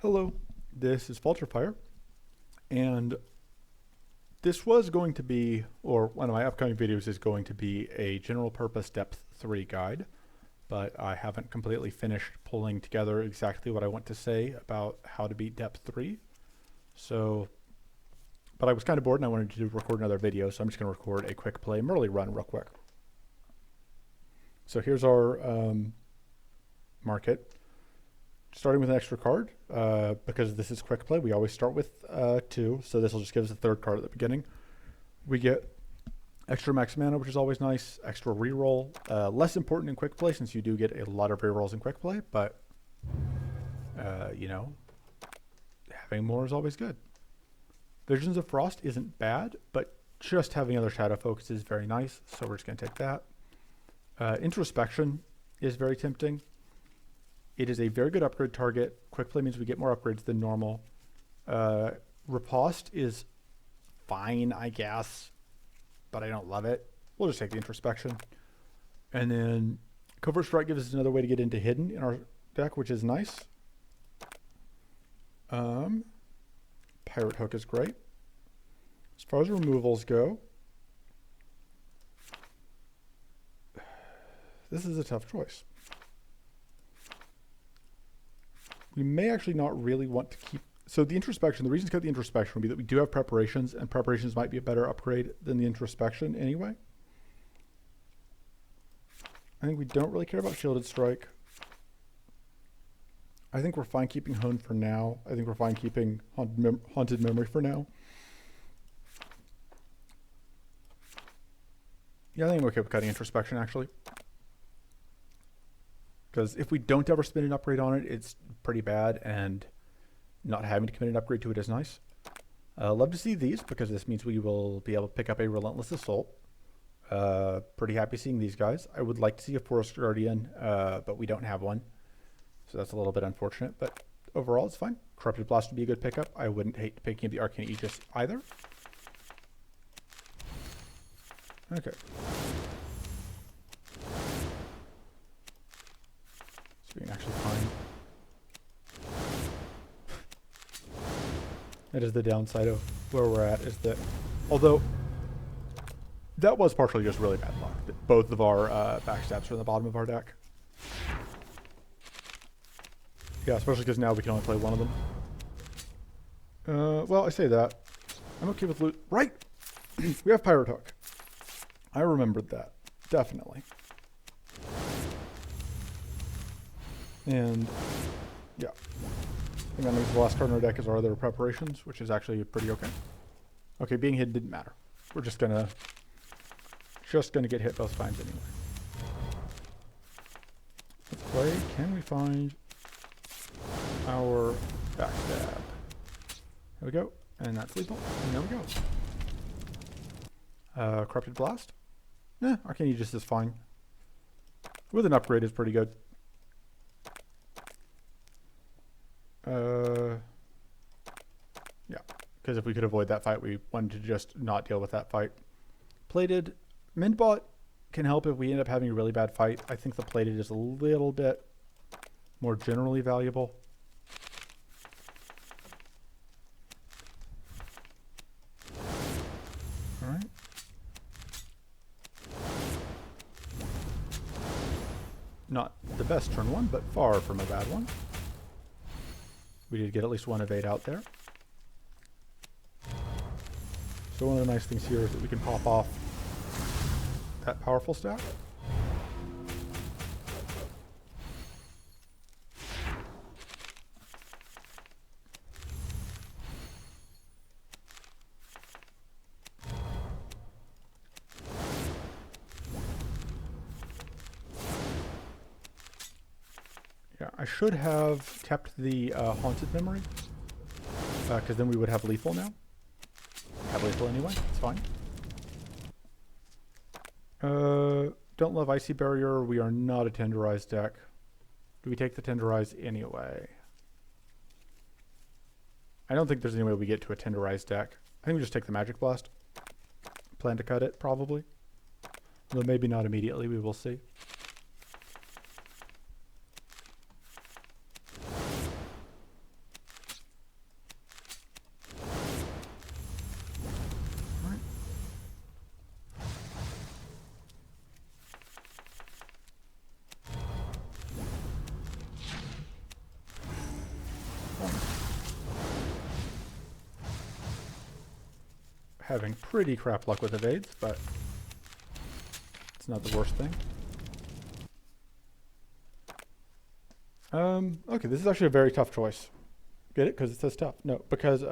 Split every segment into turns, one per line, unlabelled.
Hello, this is Falterfire, and this was going to be, or one of my upcoming videos is going to be a general purpose depth 3 guide, but I haven't completely finished pulling together exactly what I want to say about how to beat depth 3. But I was kind of bored and I wanted to record another video, so I'm just going to record a quick play Mirley run real quick. So here's our market. Starting with an extra card, because this is quick play, we always start with 2, so this will just give us a 3rd card at the beginning. We get extra max mana, which is always nice, extra reroll, less important in quick play since you do get a lot of rerolls in quick play, but you know, having more is always good. Visions of Frost isn't bad, but just having other shadow focus is very nice, so we're just going to take that. Introspection is very tempting. It is a very good upgrade target. Quick play means we get more upgrades than normal. Riposte is fine, I guess, but I don't love it. We'll just take the introspection. And then Covert Strike gives us another way to get into hidden in our deck, which is nice. Pirate Hook is great. As far as removals go, this is a tough choice. We may actually not really want to keep... So the introspection, the reason to cut the introspection would be that we do have preparations, and preparations might be a better upgrade than the introspection anyway. I think we don't really care about Shielded Strike. I think we're fine keeping Hone for now. I think we're fine keeping Haunted Memory for now. Yeah, I think I'm okay with cutting introspection, actually. Because if we don't ever spin an upgrade on it, it's pretty bad, and not having to commit an upgrade to it is nice. Love to see these, because this means we will be able to pick up a Relentless Assault. Pretty happy seeing these guys. I would like to see a Forest Guardian, but we don't have one. So that's a little bit unfortunate, but overall it's fine. Corrupted Blast would be a good pickup. I wouldn't hate picking up the Arcane Aegis either. Okay. We can actually find. That is the downside of where we're at, is that although that was partially just really bad luck, that both of our backstabs are in the bottom of our deck. Yeah, especially because now we can only play one of them. Well, I say that. I'm okay with loot. Right! We have Pirate Hook. I remembered that. Definitely. And yeah, I think that makes the last card in our deck is our other preparations, which is actually pretty okay. Okay, being hit didn't matter. We're just gonna get hit both times anyway. Let's play. Can we find our backstab? There we go, and that's lethal. And there we go. Corrupted Blast. Arcane Aegis is fine. With an upgrade is pretty good. Yeah, because if we could avoid that fight, we wanted to just not deal with that fight. Plated. Mendbot can help if we end up having a really bad fight. I think the plated is a little bit more generally valuable. Alright. Not the best turn one, but far from a bad one. We did get at least one evade out there. So one of the nice things here is that we can pop off that powerful stack. Yeah, I should have kept the Haunted Memory, because then we would have lethal now. Have lethal anyway, it's fine. Don't love Icy Barrier, we are not a Tenderized deck. Do we take the Tenderize anyway? I don't think there's any way we get to a Tenderized deck. I think we just take the Magic Blast. Plan to cut it, probably. Though maybe not immediately, we will see. point. Having pretty crap luck with evades, but it's not the worst thing. Okay, this is actually a very tough choice. Get it? Because it says tough. No, because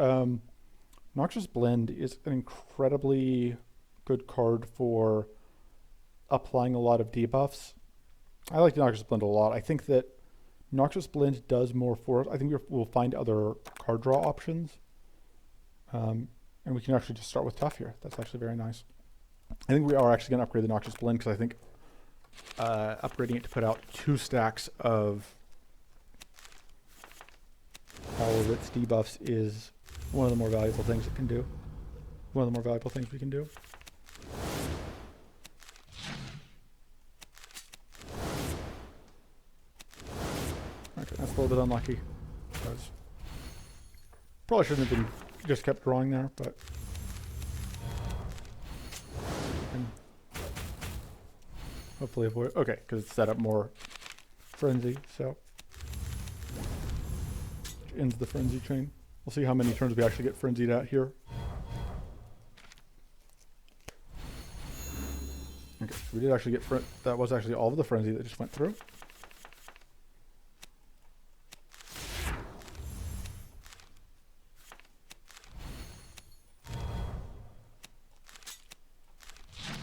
Noxious Blend is an incredibly good card for applying a lot of debuffs. I like Noxious Blend a lot. I think that Noxious Blend does more for us. I think we'll find other card draw options. And we can actually just start with tough here. That's actually very nice. I think we are actually going to upgrade the Noxious Blend because I think upgrading it to put out 2 stacks of all of its debuffs is one of the more valuable things it can do. One of the more valuable things we can do. Okay, that's a little bit unlucky. Because probably shouldn't have been just kept drawing there, but we can hopefully avoid. Okay, because it's set up more frenzy, so which ends the frenzy chain. We'll see how many turns we actually get frenzied at here. Okay, so we did actually get that was actually all of the frenzy that just went through.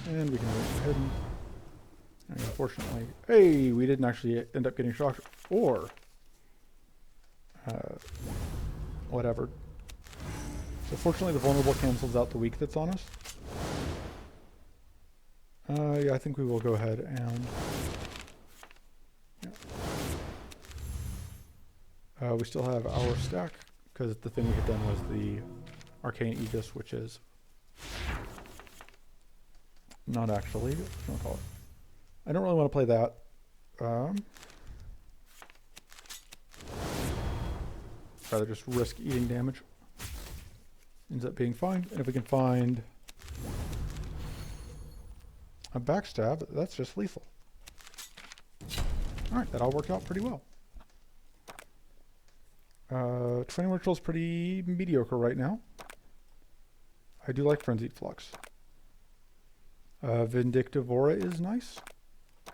And we can go ahead and unfortunately, hey, we didn't actually end up getting shocked or whatever. So fortunately the vulnerable cancels out the weak that's on us. Yeah, I think we will go ahead and yeah. We still have our stack because the thing we had done was the Arcane Aegis, which is not actually, what do you want to call it? I don't really want to play that. Rather just risk eating damage. Ends up being fine. And if we can find a backstab, that's just lethal. Alright, that all worked out pretty well. Training Ritual is pretty mediocre right now. I do like Frenzied Flux. Vindictive Aura is nice. I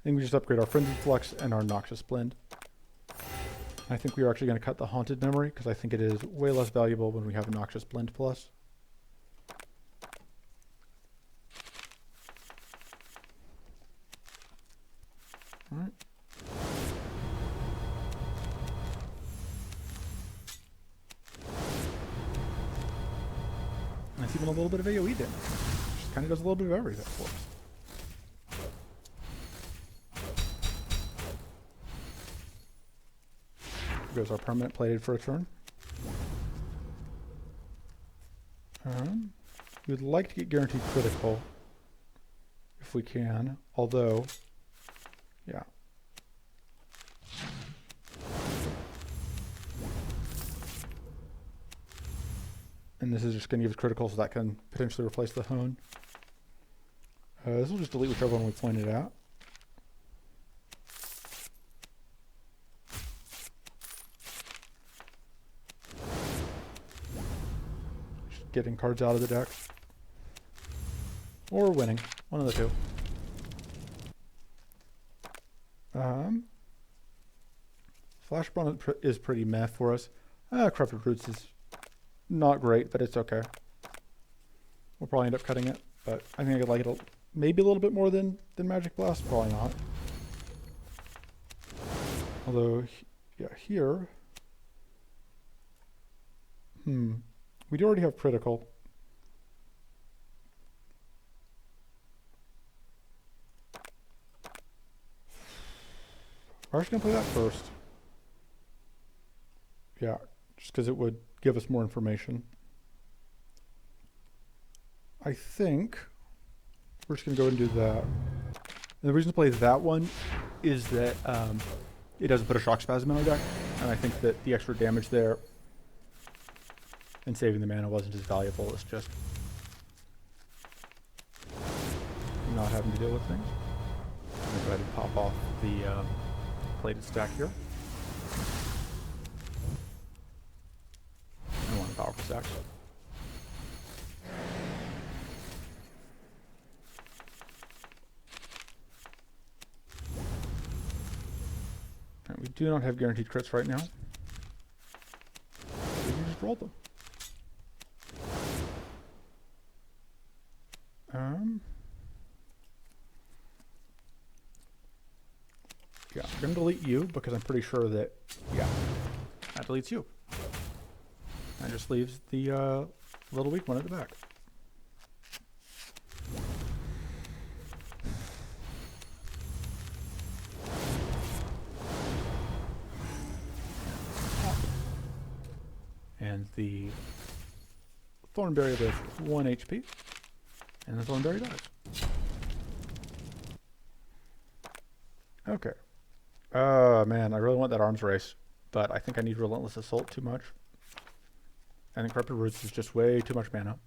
think we just upgrade our Frenzied Flux and our Noxious Blend. I think we are actually going to cut the Haunted Memory because I think it is way less valuable when we have a Noxious Blend plus. Alright. And it's even a little bit of AoE damage. Just kind of does a little bit of everything for us. Goes our permanent plated for a turn. We would like to get guaranteed critical if we can, although, yeah. And this is just going to give us critical, so that can potentially replace the hone. This will just delete whichever one we pointed at. Getting cards out of the deck. Or winning. One of the two. Flashbomb is pretty meh for us. Corrupted Roots is not great, but it's okay. We'll probably end up cutting it, but I think I could like it maybe a little bit more than Magic Blast. Probably not. Although, yeah, here... We do already have critical. We're actually going to play that first. Yeah, just because it would give us more information. I think we're just going to go and do that. And the reason to play that one is that it doesn't put a Shock Spasm in our deck. And I think that the extra damage there and saving the mana wasn't as valuable as just not having to deal with things. I'm going to go ahead and pop off the plated stack here. stacks. We do not have guaranteed crits right now. We can just roll them. Yeah, I'm going to delete you because I'm pretty sure that, yeah, that deletes you. That just leaves the little weak one at the back. And the Thornberry with 1 HP. And the Thornberry dies. Okay. Man, I really want that arms race, but I think I need Relentless Assault too much. I think Corrupted Roots is just way too much mana.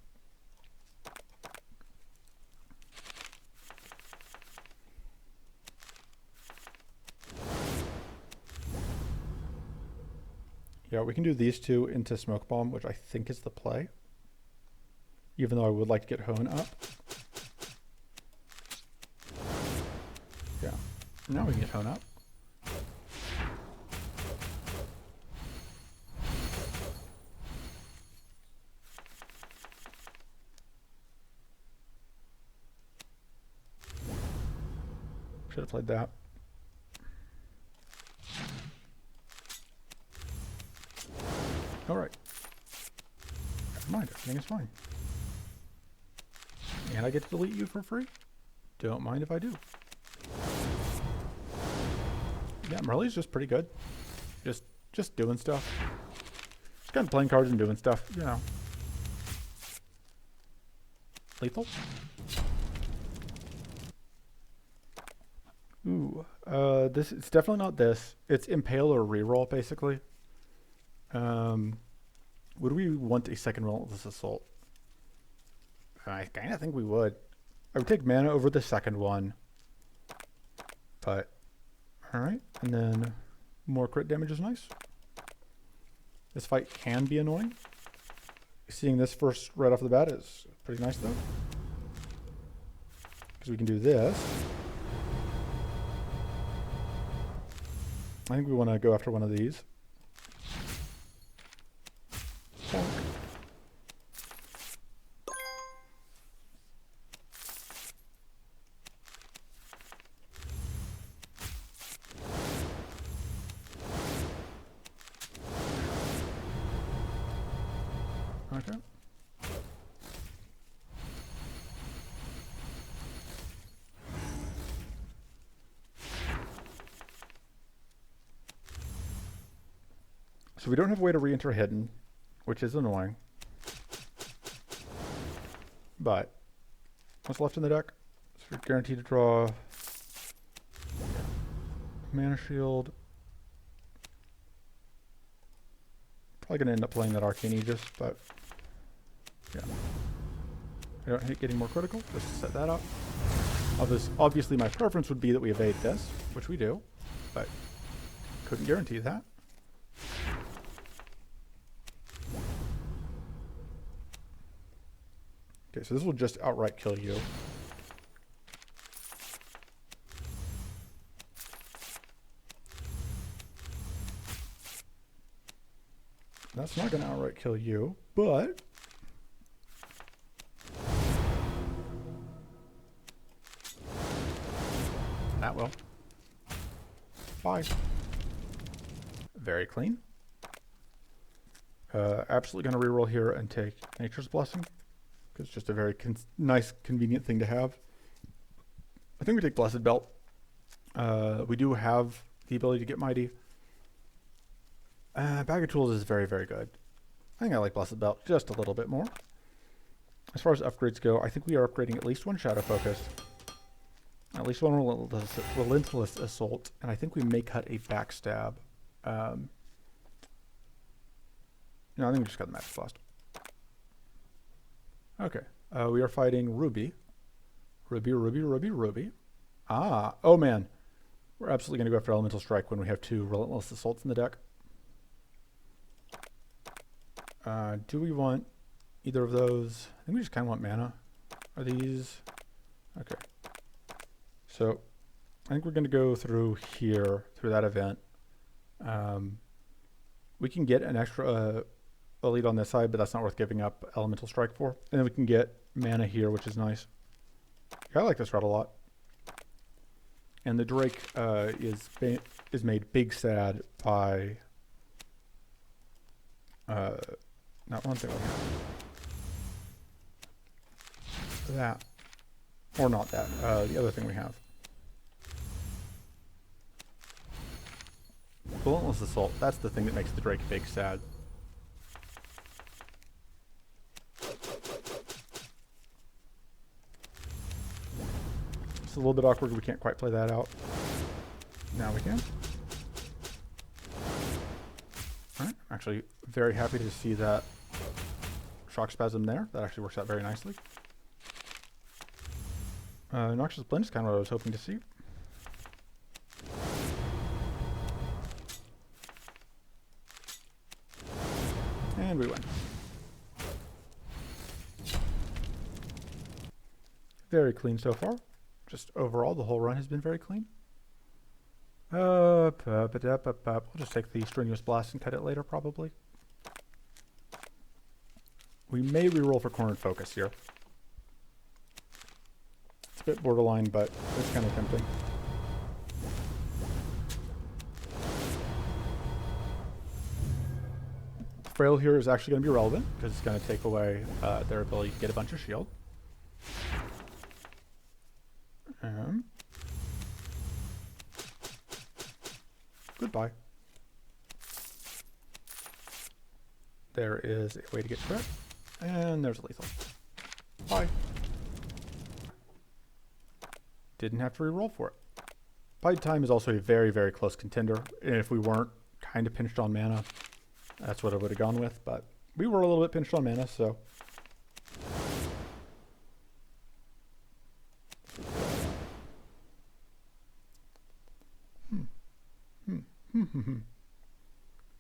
Yeah, we can do these two into Smoke Bomb, which I think is the play. Even though I would like to get Hone up. Yeah. Now we can get Hone up. Should have played that. Alright. Never mind, everything is fine. And I get to delete you for free? Don't mind if I do. Yeah, Mirley's just pretty good. Just doing stuff. Just kind of playing cards and doing stuff, you know. Lethal? Ooh, it's definitely not this. It's Impale or Reroll, basically. Would we want a second Relentless Assault? I kind of think we would. I would take mana over the second one. But, alright. And then more crit damage is nice. This fight can be annoying. Seeing this first right off the bat is pretty nice, though. Because we can do this. I think we want to go after one of these. Bonk. Okay. So we don't have a way to re-enter hidden, which is annoying. But what's left in the deck? So we're guaranteed to draw mana shield. Probably gonna end up playing that Arcane Aegis, but yeah. I don't hate getting more critical, just to set that up. Obviously my preference would be that we evade this, which we do, but couldn't guarantee that. Okay, so this will just outright kill you. That's not going to outright kill you, but that will. Bye. Very clean. Absolutely going to reroll here and take Nature's Blessing. Because it's just a very nice, convenient thing to have. I think we take Blessed Belt. We do have the ability to get Mighty. Bag of Tools is very, very good. I think I like Blessed Belt just a little bit more. As far as upgrades go, I think we are upgrading at least one Shadow Focus. At least one Relentless Assault. And I think we may cut a Backstab. No, I think we just got the Magic Blast. Okay, we are fighting Ruby. Ruby. Ah, oh man. We're absolutely going to go after Elemental Strike when we have two Relentless Assaults in the deck. Do we want either of those? I think we just kind of want mana. Are these? Okay. So I think we're going to go through here, through that event. We can get an extra elite on this side, but that's not worth giving up Elemental Strike for. And then we can get mana here, which is nice. I like this route a lot. And the Drake is made big sad by not one thing we have. That. Or not that. The other thing we have. Relentless Assault. That's the thing that makes the Drake big sad. It's a little bit awkward. We can't quite play that out. Now we can. Alright. Actually, very happy to see that Shock Spasm there. That actually works out very nicely. Noxious Blend is kind of what I was hoping to see. And we win. Very clean so far. Just overall, the whole run has been very clean. We'll just take the Strenuous Blast and cut it later, probably. We may reroll for Cornered Focus here. It's a bit borderline, but it's kind of tempting. Frail here is actually going to be relevant, because it's going to take away their ability to get a bunch of shield. Goodbye. There is a way to get crit, and there's a lethal. Bye. Didn't have to reroll for it. Bide Time is also a very, very close contender, and if we weren't kind of pinched on mana, that's what I would have gone with, but we were a little bit pinched on mana, so.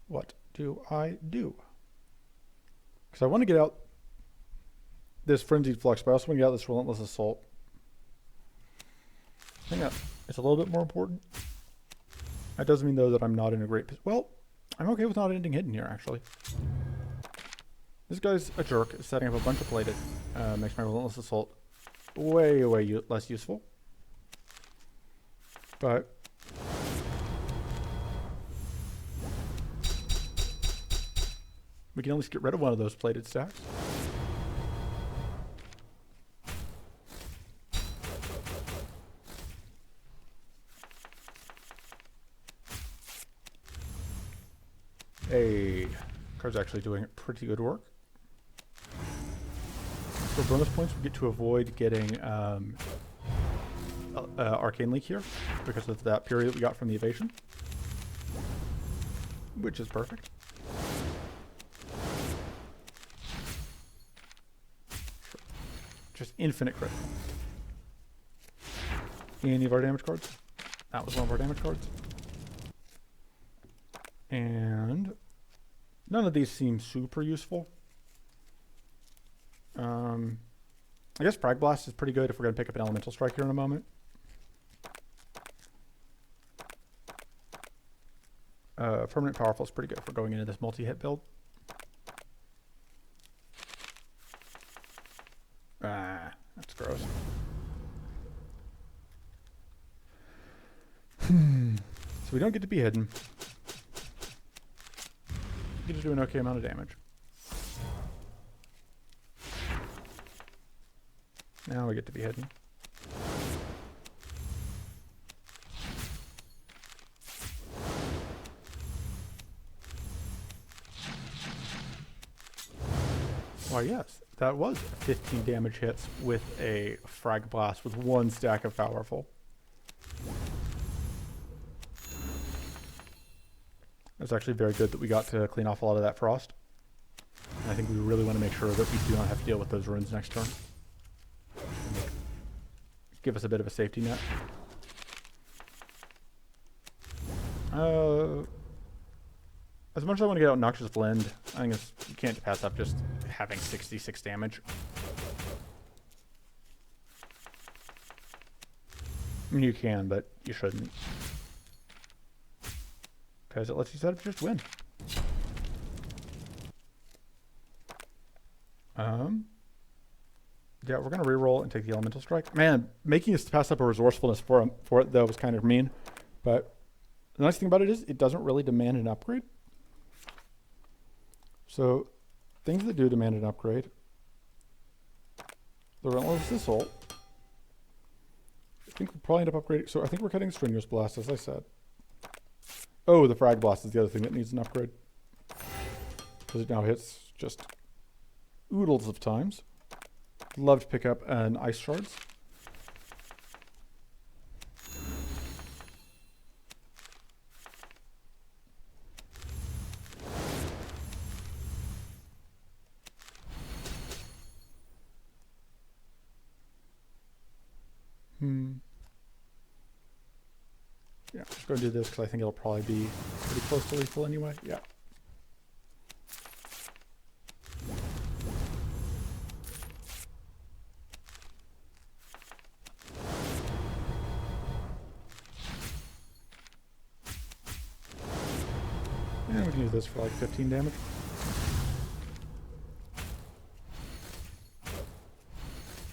What do I do? Because I want to get out this Frenzied Flux, but I also want to get out this Relentless Assault. I think that it's a little bit more important. That doesn't mean, though, that I'm not in a great position. Well, I'm okay with not ending hidden here, actually. This guy's a jerk, setting up a bunch of plated. Makes my Relentless Assault way, way less useful. But we can at least get rid of one of those plated stacks. Hey, card's actually doing pretty good work. For bonus points, we get to avoid getting Arcane Leak here because of that period that we got from the evasion, which is perfect. Just infinite crit. Any of our damage cards? That was one of our damage cards. And none of these seem super useful. I guess Frag Blast is pretty good if we're going to pick up an Elemental Strike here in a moment. Permanent Powerful is pretty good for going into this multi-hit build. That's gross. So we don't get to be hidden. We get to do an okay amount of damage. Now we get to be hidden. Why, yes, that was 15 damage hits with a Frag Blast with one stack of Powerful. It's actually very good that we got to clean off a lot of that frost. And I think we really want to make sure that we do not have to deal with those runes next turn. Give us a bit of a safety net. As much as I want to get out Noxious Blend, I think you can't pass up just having 66 damage. I mean, you can, but you shouldn't. Because it lets you set up just win. Yeah, we're going to reroll and take the Elemental Strike. Man, making us pass up a Resourcefulness for it, though, was kind of mean. But the nice thing about it is it doesn't really demand an upgrade. So, things that do demand an upgrade. The Relentless Assault. I think we'll probably end up upgrading. So I think we're cutting Strenuous Blast, as I said. Oh, the Frag Blast is the other thing that needs an upgrade. Because it now hits just oodles of times. Love to pick up an Ice Shards. Yeah, I'm just going to do this because I think it'll probably be pretty close to lethal anyway. Yeah. And we can use this for like 15 damage.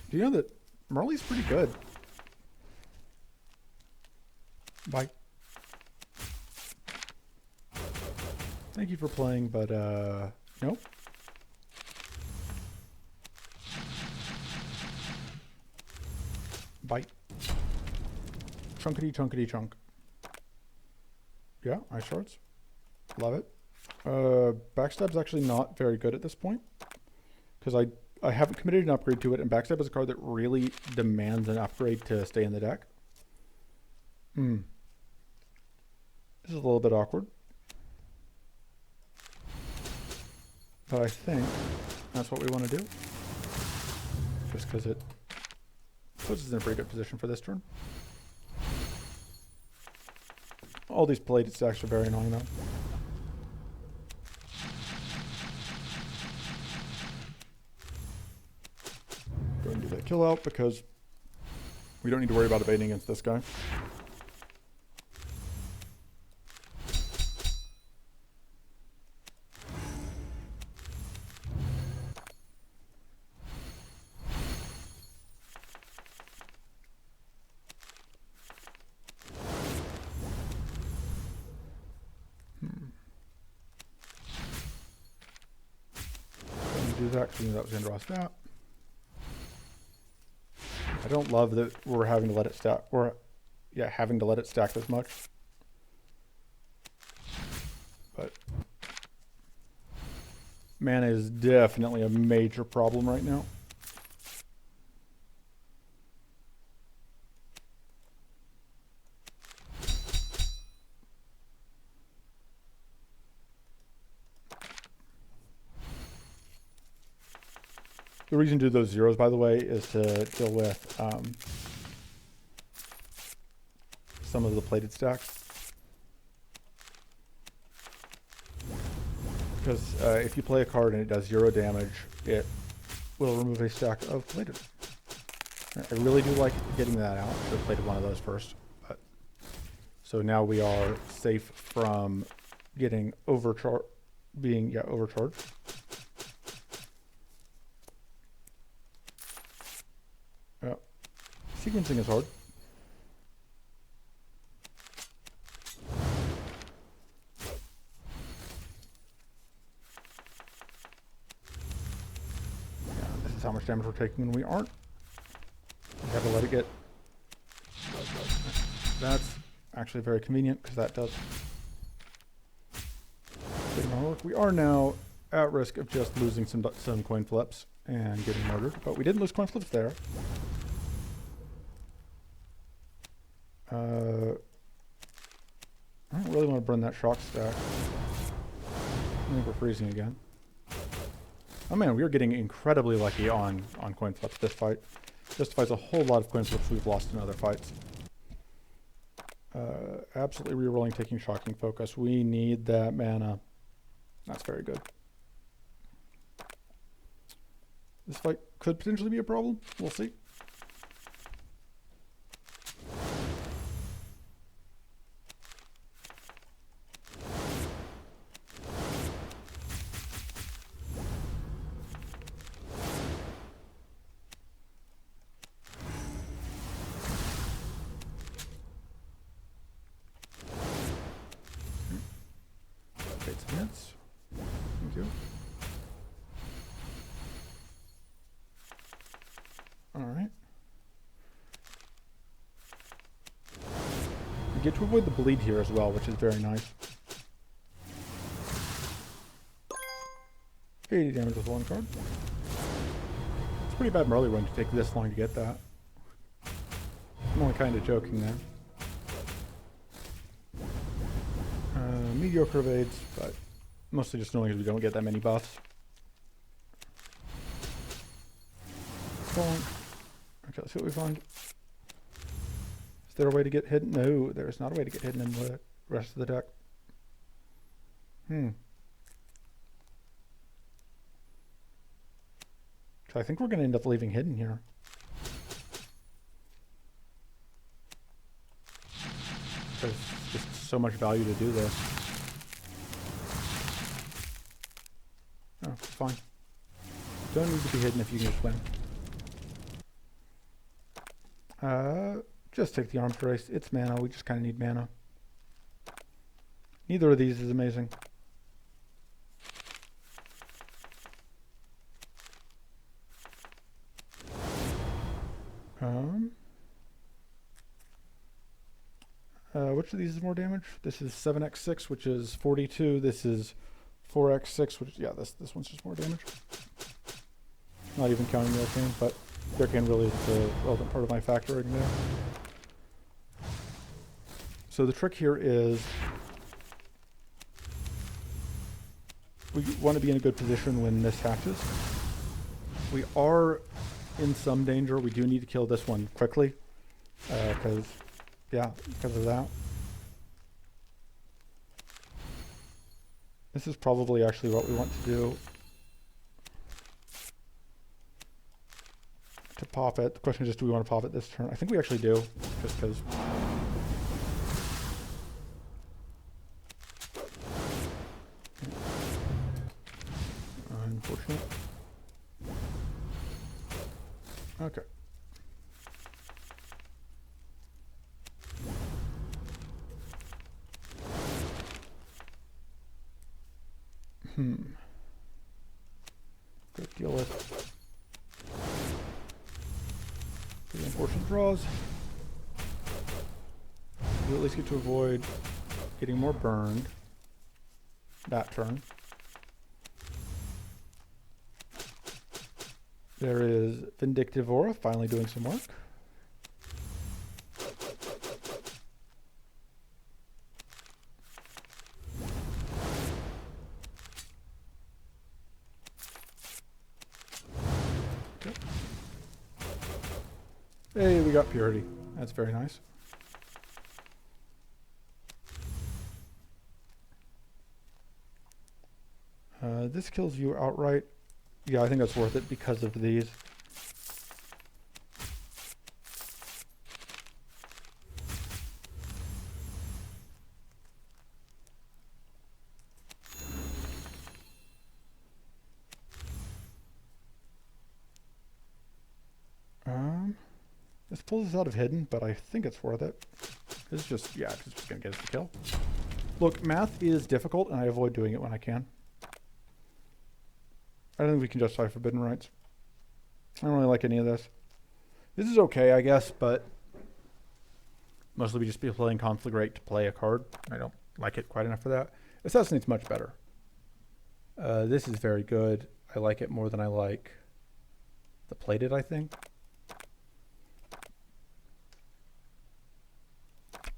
Do you know that Mirley's pretty good? Bye. Thank you for playing, but nope. Bye. Chunkity chunkity chunk. Yeah, Ice Shards. Love it. Backstab's actually not very good at this point. Because I haven't committed an upgrade to it, and Backstab is a card that really demands an upgrade to stay in the deck. This is a little bit awkward. But I think that's what we want to do. Just because it puts us in a pretty good position for this turn. All these plated stacks are very annoying though. Go ahead and do that kill out because we don't need to worry about evading against this guy. Do that because we knew that was going to draw us that. I don't love that we're having to let it stack, or yeah, having to let it stack this much. But mana is definitely a major problem right now. The reason to do those zeros, by the way, is to deal with some of the plated stacks. Because if you play a card and it does 0 damage, it will remove a stack of plated. I really do like getting that out. I should have plated one of those first. But so now we are safe from getting overcharged, overcharged. Sequencing is hard. Yeah, this is how much damage we're taking when we aren't. We have to let it get. That's actually very convenient because that does. We are now at risk of just losing some coin flips and getting murdered, but we didn't lose coin flips there. I don't really want to burn that shock stack. I think we're freezing again. Oh man, we are getting incredibly lucky on coin flips this fight. Justifies a whole lot of coin flips we've lost in other fights. Absolutely rerolling, taking Shocking Focus. We need that mana. That's very good. This fight could potentially be a problem. We'll see. Take some hits. Thank you. Alright. We get to avoid the bleed here as well, which is very nice. 80 damage with one card. It's a pretty bad Mirley run to take this long to get that. I'm only kind of joking there. Mediocre evades, but mostly just knowing we don't get that many buffs. Bonk. Okay, let's see what we find. Is there a way to get hidden? No, there is not a way to get hidden in the rest of the deck. So I think we're going to end up leaving hidden here. There's just so much value to do this. Oh, fine. Don't need to be hidden if you can just win. Just take the arms race. It's mana. We just kind of need mana. Neither of these is amazing. Which of these is more damage? This is 7x6, which is 42. This is 4x6, which, yeah, this one's just more damage. Not even counting the arcane, but the arcane really is the relevant part of my factoring there. So the trick here is we want to be in a good position when this hatches. We are in some danger. We do need to kill this one quickly because of that. This is probably actually what we want to do. To pop it. The question is just, do we want to pop it this turn? I think we actually do, just because. Unfortunate. Okay. Good deal with the unfortunate draws. We at least get to avoid getting more burned that turn. There is Vindictive Aura finally doing some work. Okay. Hey, we got Purity. That's very nice. This kills you outright. Yeah, I think that's worth it because of these. This pulls us out of hidden, but I think it's worth it. This is just, yeah, it's just gonna get us the kill. Look, math is difficult, and I avoid doing it when I can. I don't think we can justify Forbidden Rights. I don't really like any of this. This is okay, I guess, but mostly we just be playing Conflagrate to play a card. I don't like it quite enough for that. Assassinate's much better. This is very good. I like it more than I like the Plated, I think.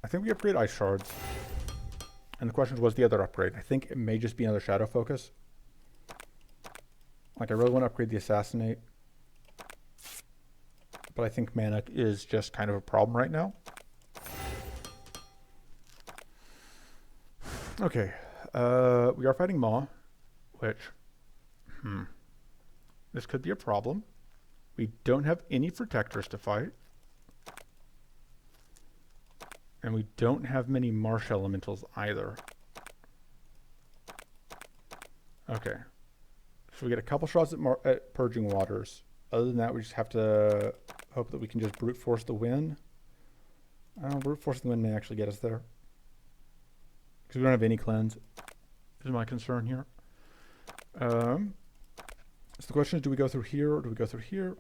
I think we upgrade Ice Shards. And the question was the other upgrade. I think it may just be another Shadow Focus. Like, I really want to upgrade the Assassinate. But I think mana is just kind of a problem right now. Okay. We are fighting Maw. which, this could be a problem. We don't have any protectors to fight. And we don't have many marsh elementals either. Okay. So we get a couple shots at Purging Waters. Other than that, we just have to hope that we can just brute force the win. Brute force the win may actually get us there. Because we don't have any cleanse, is my concern here. So the question is, do we go through here or do we go through here?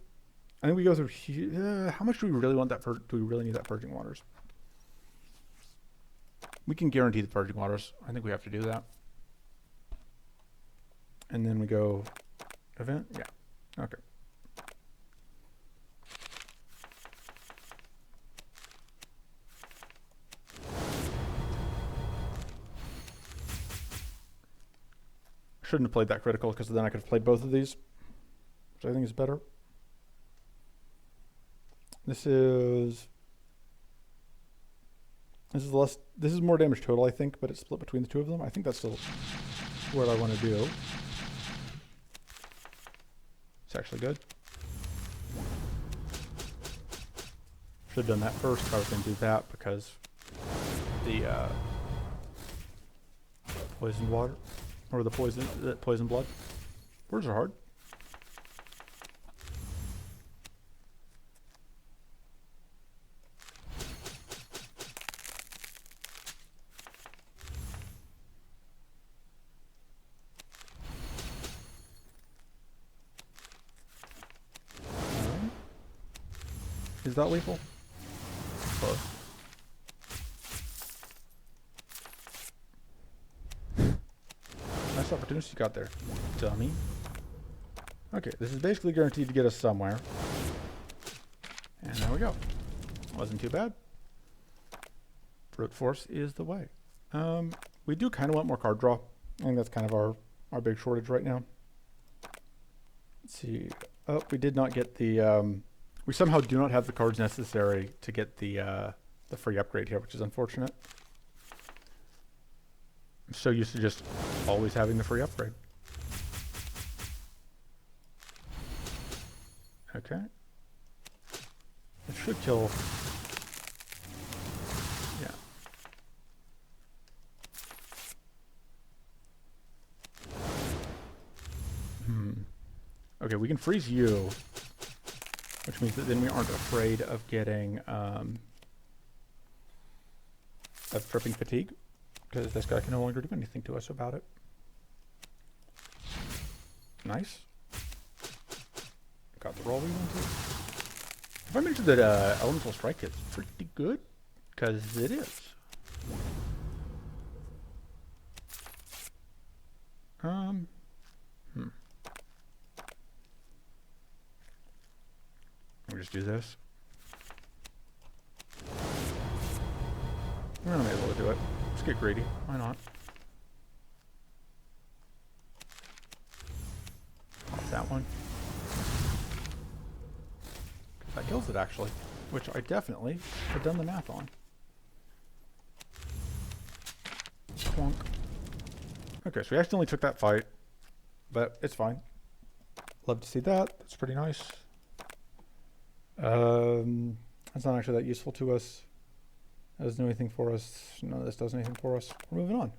I think we go through here. How much do we really want that? Do we really need that Purging Waters? We can guarantee the Purging Waters. I think we have to do that. And then we go event? Yeah. Okay. Shouldn't have played that critical because then I could have played both of these, which I think is better. This is less. This is more damage total, I think, but it's split between the two of them. I think that's still what I want to do. It's actually good. Should have done that first. I was going to do that because the poisoned water or the poison blood. Words are hard. Is that lethal? Close. Nice opportunity you got there, dummy. Okay, this is basically guaranteed to get us somewhere. And there we go. Wasn't too bad. Brute force is the way. We do kind of want more card draw. I think that's kind of our big shortage right now. Let's see. Oh, we did not get the... we somehow do not have the cards necessary to get the free upgrade here, which is unfortunate. I'm so used to just always having the free upgrade. Okay. It should kill... Yeah. Okay, we can freeze you. Which means that then we aren't afraid of getting, of tripping fatigue, because this guy can no longer do anything to us about it. Nice. Got the roll we wanted. Have I mentioned that Elemental Strike is pretty good? Because it is. We'll just do this. We're not able to do it. Let's get greedy. Why not? Pop that one. That kills it, actually. Which I definitely have done the math on. Clunk. Okay, so we accidentally took that fight. But it's fine. Love to see that. That's pretty nice. That's not actually that useful to us. That doesn't do anything for us. None of this does anything for us. We're moving on.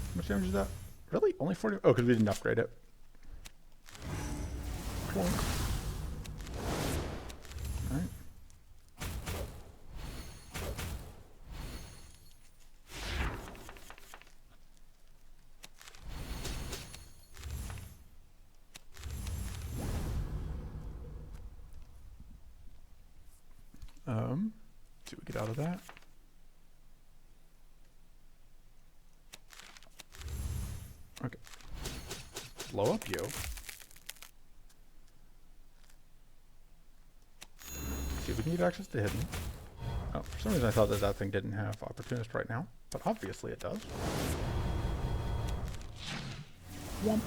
How much damage is that? Really? Only 40? Oh, because we didn't upgrade it. Clunk. Alright. See what we get out of that. Okay. Blow up you. See if we can get access to hidden. Oh, for some reason I thought that that thing didn't have opportunist right now, but obviously it does. Womp.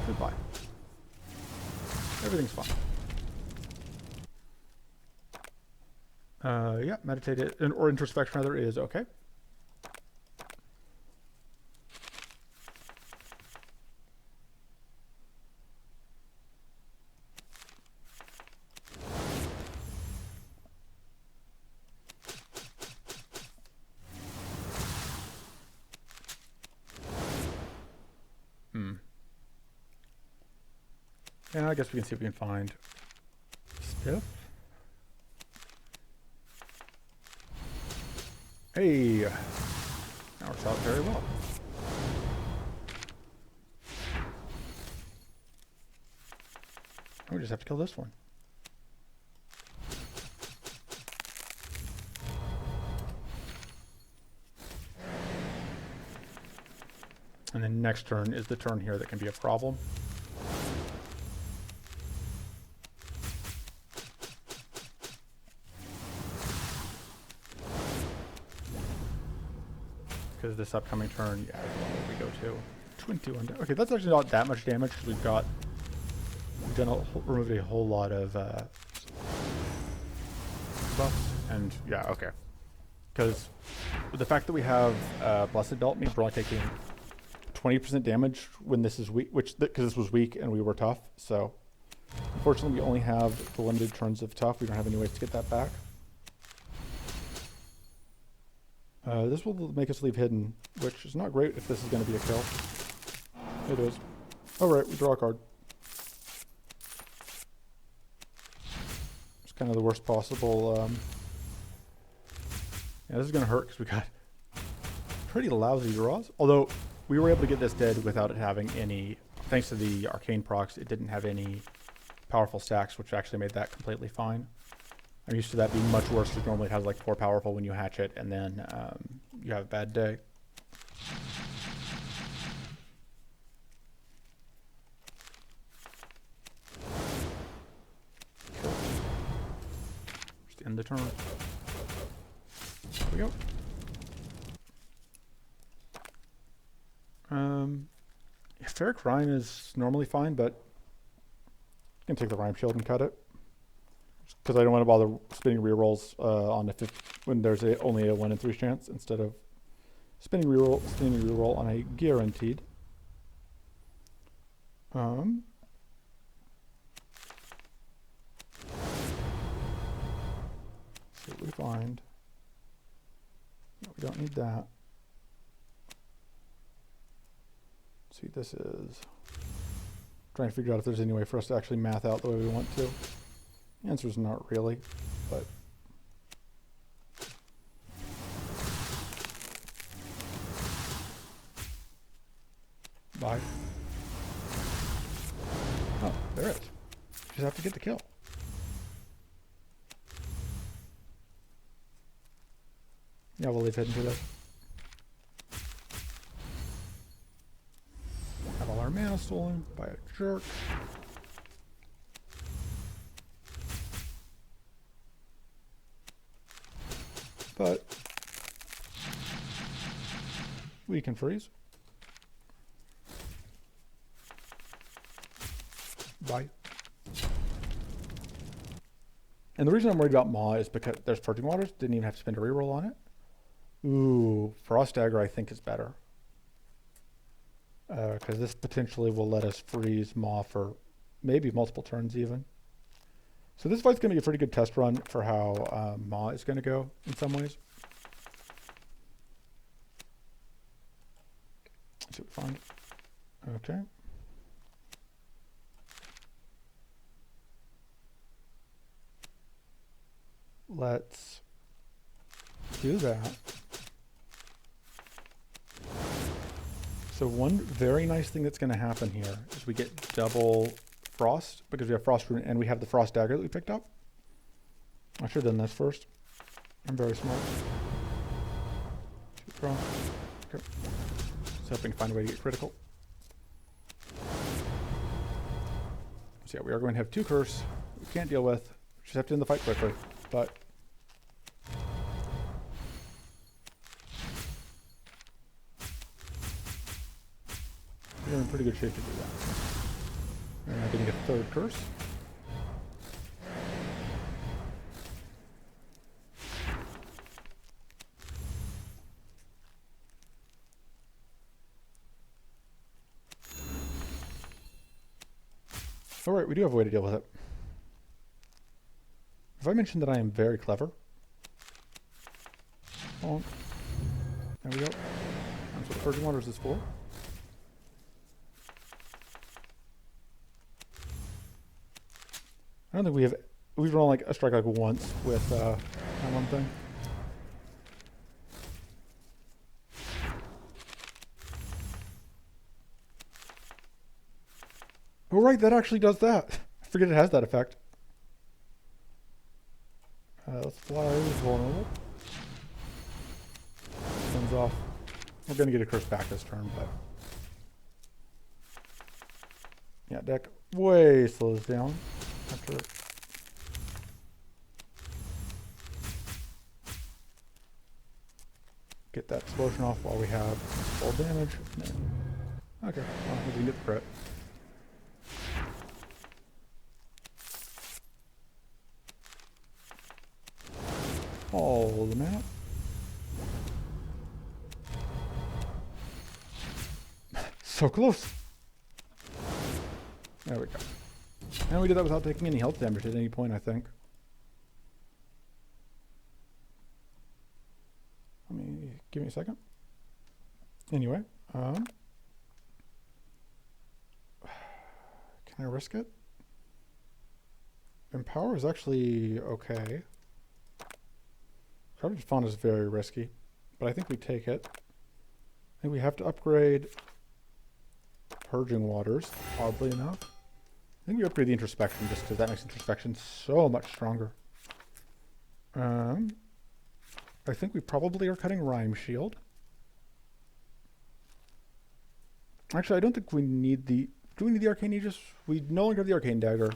Goodbye. Everything's fine. Yeah, meditate or introspection rather is okay. Yeah, I guess we can see if we can find stiff. Hey, that works out very well. We just have to kill this one. And then next turn is the turn here that can be a problem. Because this upcoming turn, yeah, is the one where we go to 21. Okay, that's actually not that much damage because we've removed a whole lot of buffs. And yeah, okay. Because the fact that we have Blessed Belt means we're only taking 20% damage when this is weak, because this was weak and we were tough. So unfortunately, we only have the limited turns of tough. We don't have any ways to get that back. This will make us leave hidden, which is not great if this is going to be a kill. It is. Alright, we draw a card. It's kind of the worst possible. Yeah, this is going to hurt because we got pretty lousy draws. Although, we were able to get this dead without it having any, thanks to the arcane procs, it didn't have any powerful stacks, which actually made that completely fine. I'm used to that being much worse because normally it has like 4 powerful when you hatch it, and then you have a bad day. Sure. Just end the turn. There we go. Yeah, Ferric Rhyme is normally fine, but you can take the Rhyme Shield and cut it. Because I don't want to bother spinning rerolls on when there's only a 1 in 3 chance instead of spinning reroll on a guaranteed. See what we find. No, we don't need that. Let's see what this is. Trying to figure out if there's any way for us to actually math out the way we want to. The answer is not really, but bye. Oh, there it is. Just have to get the kill. Yeah, we'll leave hidden for this. Have all our mana stolen by a jerk. But we can freeze. Bye. And the reason I'm worried about Maw is because there's Purging Waters. Didn't even have to spend a reroll on it. Ooh, Frost Dagger I think is better. Because this potentially will let us freeze Maw for maybe multiple turns even. So this fight's going to be a pretty good test run for how Maw is going to go in some ways. Let's see what we find. Okay. Let's do that. So one very nice thing that's going to happen here is we get double frost because we have frost rune and we have the frost dagger that we picked up. I should have done this first. I'm very smart. Okay. Just hoping to find a way to get critical. So yeah, we are going to have 2 curse we can't deal with. We just have to end the fight quickly. But we're in pretty good shape to do that. We're now getting a 3rd curse. All right, we do have a way to deal with it. Have I mentioned that I am very clever? Oh, there we go. That's what purging waters is for. I don't think we've run like a strike like once with that one thing. Oh right, that actually does that. I forget it has that effect. Let's fly is vulnerable. Turns off. We're gonna get a curse back this turn, but yeah, deck way slows down after. Get that explosion off while we have full damage. No. Okay, well, we can get the crit. All the map. So close. There we go. And we did that without taking any health damage at any point, I think. Give me a second. Anyway, can I risk it? Empower is actually okay. Garbage Fawn is very risky, but I think we take it. I think we have to upgrade Purging Waters, oddly enough. I think we upgrade the Introspection just because that makes Introspection so much stronger. I think we probably are cutting Rhyme Shield. Actually, I don't think we need the... Do we need the Arcane Aegis? We no longer have the Arcane Dagger.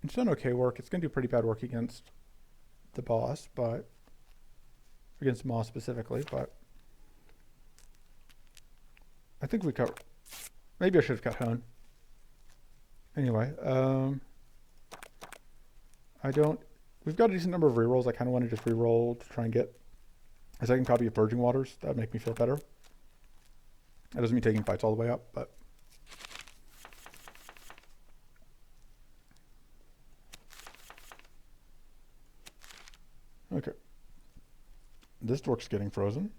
It's done okay work. It's going to do pretty bad work against the boss, but... Against Moss specifically, but... I think we cut... Maybe I should have cut Hone. Anyway, I don't... We've got a decent number of rerolls. I kind of want to just reroll to try and get a second copy of Purging Waters. That would make me feel better. That doesn't mean taking fights all the way up, but... Okay. This dork's getting frozen.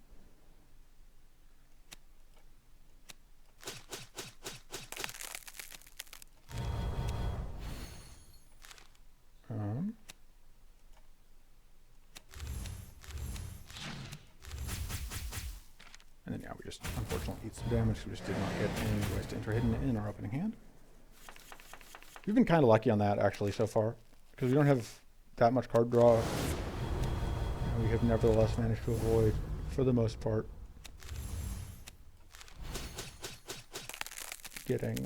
And then yeah, we just unfortunately eat some damage. We just did not get any ways to enter hidden in our opening hand. We've been kind of lucky on that actually so far, because we don't have that much card draw. And we have nevertheless managed to avoid, for the most part, getting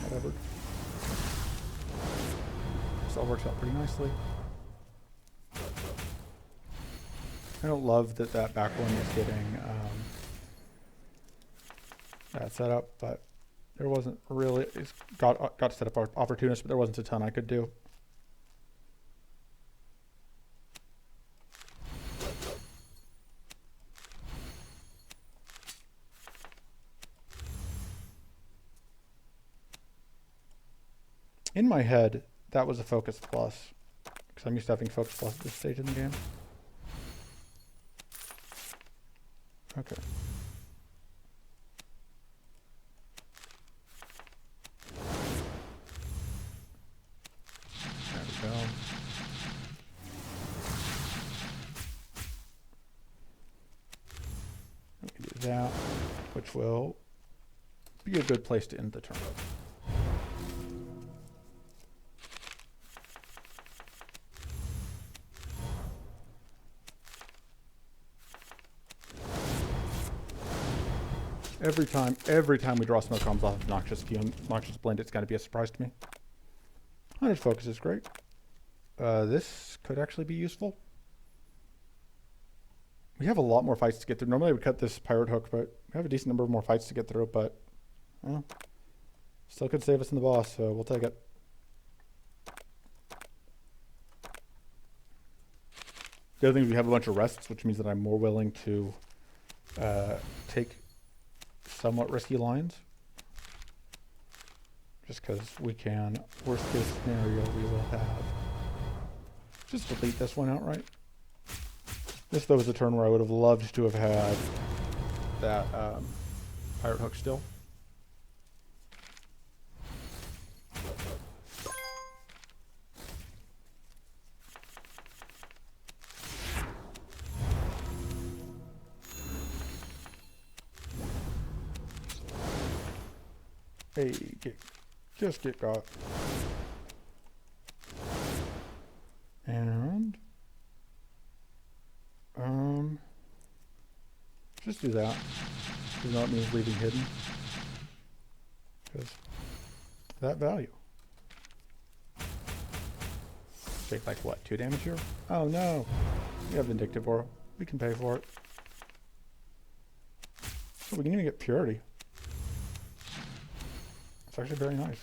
whatever. So it works out pretty nicely. I don't love that that back one is getting that set up, but there wasn't really, it's got set up opportunist, but there wasn't a ton I could do. In my head, that was a focus plus, because I'm used to having focus plus at this stage in the game. Okay. There we go. We can do that, which will be a good place to end the turn. Every time we draw smoke bombs off of Noxious Blend, it's going to be a surprise to me. 100 focus is great. This could actually be useful. We have a lot more fights to get through. Normally I would cut this Pirate Hook, but we have a decent number of more fights to get through, but well, still could save us in the boss, so we'll take it. The other thing is we have a bunch of rests, which means that I'm more willing to take somewhat risky lines. just because we can. Worst case scenario, we will have. Just delete this one outright. This, though, was a turn where I would have loved to have had that pirate hook still. Hey, just get got. And just do that. Do not mean leaving hidden. Because that value. Take like what, 2 damage here? Oh no. We have Vindictive Aura. We can pay for it. Oh, we can even get Purity. It's actually very nice.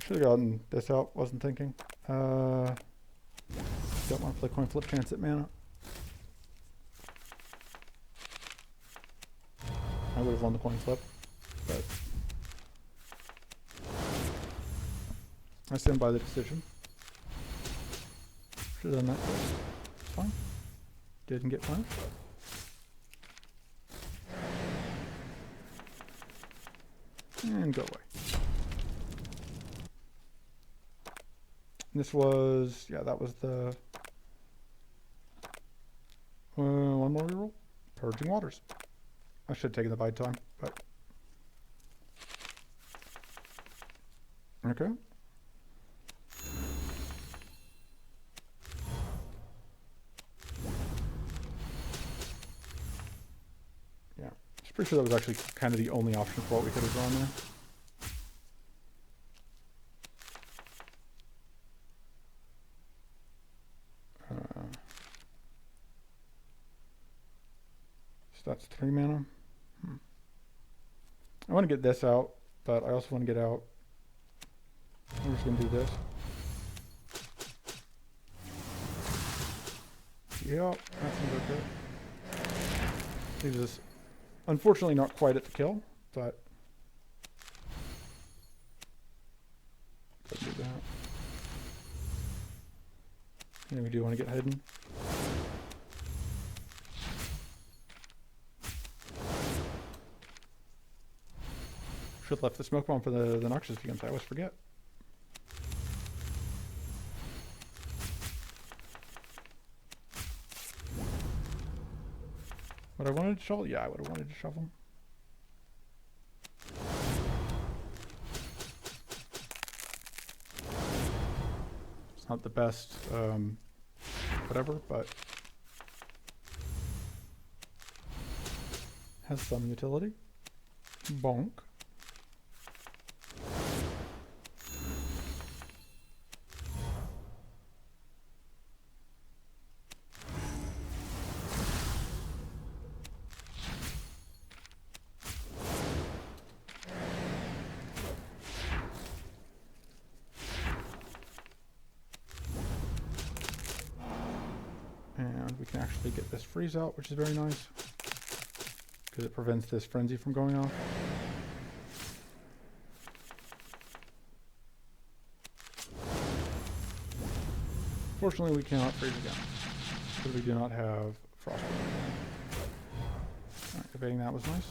Should have gotten this out, wasn't thinking. Don't want to play coin flip chance at mana. I would have won the coin flip, but I stand by the decision. Should have done that first. It's fine. Didn't get punished. And go away. And this was, yeah, that was the one more reroll. Purging Waters. I should have taken the bide time, but okay. Yeah, I'm pretty sure that was actually kind of the only option for what we could have drawn there. So that's 3 mana. I want to get this out, but I also want to get out. I'm just going to do this. Yep, that seems okay. Leaves us, unfortunately, not quite at the kill, but could do that. And we do want to get hidden. Should have left the smoke bomb for the Noxious Fumes. I always forget. Would I wanted to shovel? Yeah, I would have wanted to shovel. It's not the best, whatever, but has some utility. Bonk. And we can actually get this freeze out, which is very nice, because it prevents this frenzy from going off. Fortunately, we cannot freeze again, because we do not have Frostbite. Alright, evading that was nice.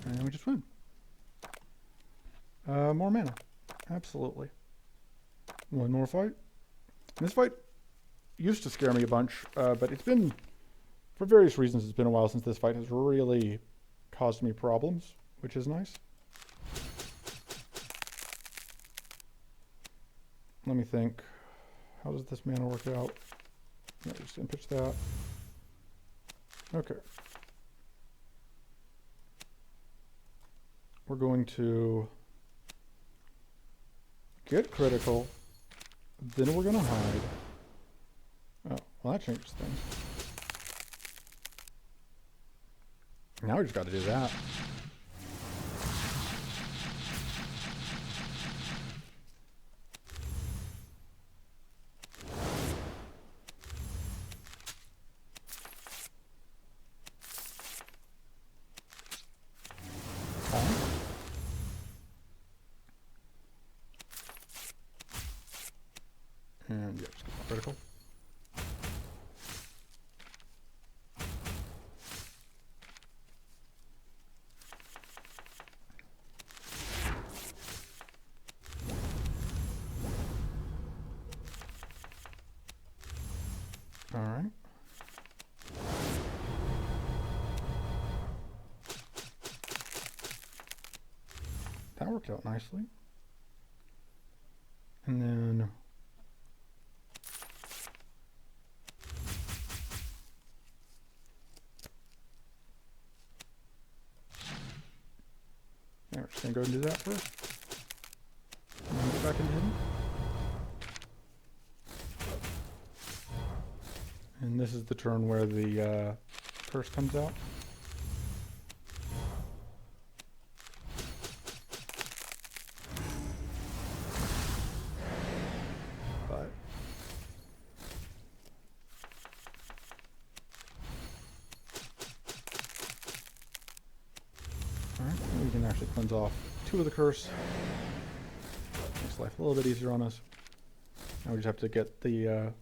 And then we just win. More mana. Absolutely. One more fight. This fight used to scare me a bunch, but it's been, for various reasons, it's been a while since this fight has really caused me problems, which is nice. Let me think. How does this mana work out? Yeah, just input that. Okay. We're going to get critical. Then we're going to hide. Oh, well that changes things. Now we just got to do that. worked out nicely. And then yeah, we're just gonna go and do that first. And then get back into hidden. And this is the turn where the curse comes out. But alright, we can actually cleanse off 2 of the curse. Makes life a little bit easier on us. Now we just have to get the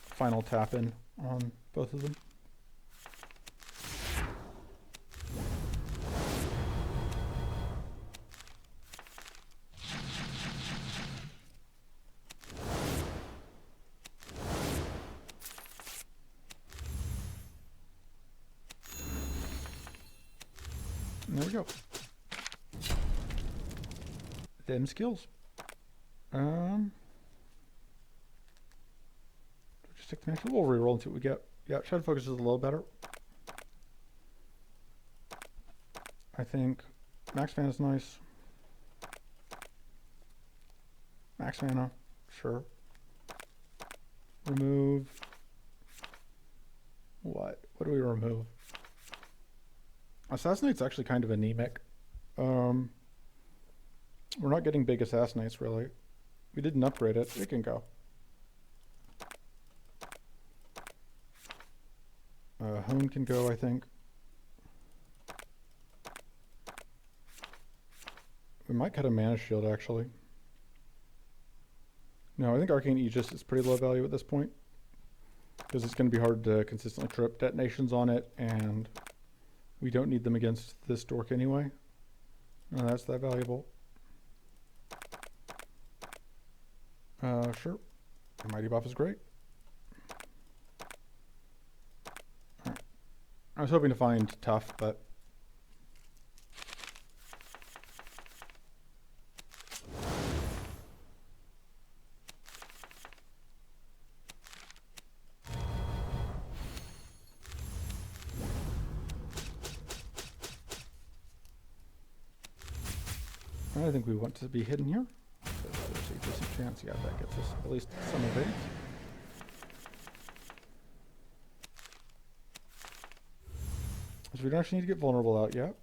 final tap in on both of them. And there we go. Them skills. Just take the next one. We'll reroll and see what we get. Yeah, Shadow Focus is a little better. I think Max Mana is nice. Max Mana, sure. Remove. What? What do we remove? Assassinate's actually kind of anemic. We're not getting big Assassinates, really. We didn't upgrade it. It can go. Hone can go, I think. We might cut a Mana Shield, actually. No, I think Arcane Aegis is pretty low value at this point. Because it's going to be hard to consistently trip detonations on it, and we don't need them against this dork anyway. No, that's that valuable. Sure. The Mighty Buff is great. Right. I was hoping to find Tough, but I think we want to be hidden here. There's a decent chance, yeah, that gets us at least some evades. So we don't actually need to get vulnerable out yet.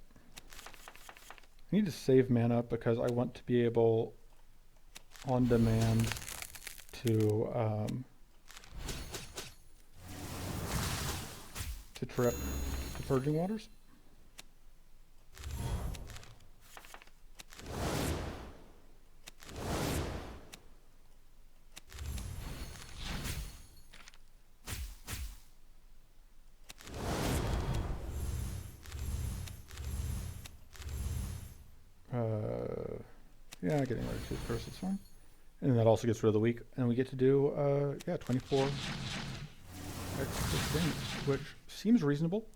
I need to save mana because I want to be able, on demand, to trip the Purging Waters. Yeah, getting rid of 2 curse is fine. And that also gets rid of the weak. And we get to do, yeah, 24 extra damage, which seems reasonable.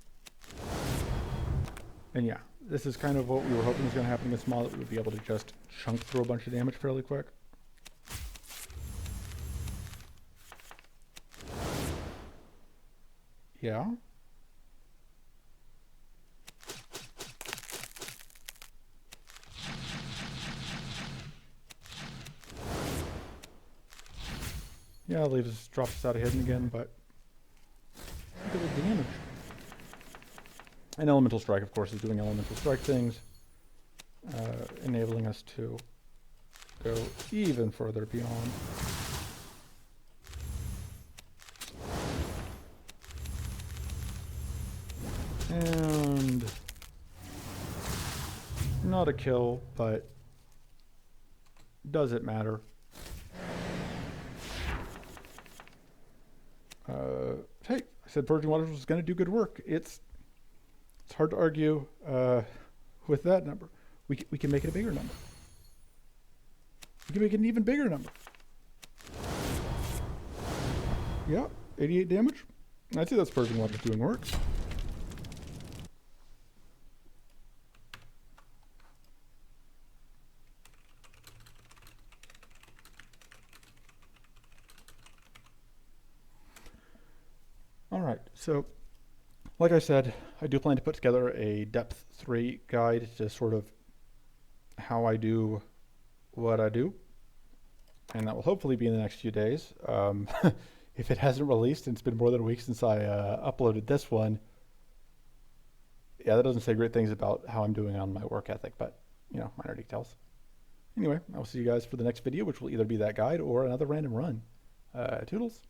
And yeah, this is kind of what we were hoping was going to happen against Maw, that we would be able to just chunk through a bunch of damage fairly quick. Yeah. Yeah, it leaves us, drops us out of hidden again, but look at the damage. And Elemental Strike, of course, is doing Elemental Strike things, enabling us to go even further beyond. And not a kill, but does it matter? Hey, I said Purging Waters was going to do good work. It's hard to argue with that number. We can make it a bigger number. We can make it an even bigger number. Yeah, 88 damage. I'd say that's Purging Waters doing work. All right, so like I said, I do plan to put together a depth 3 guide to sort of how I do what I do, and that will hopefully be in the next few days. If it hasn't released and it's been more than a week since I uploaded this one, yeah, that doesn't say great things about how I'm doing on my work ethic, but minor details. Anyway, I'll see you guys for the next video, which will either be that guide or another random run. Toodles.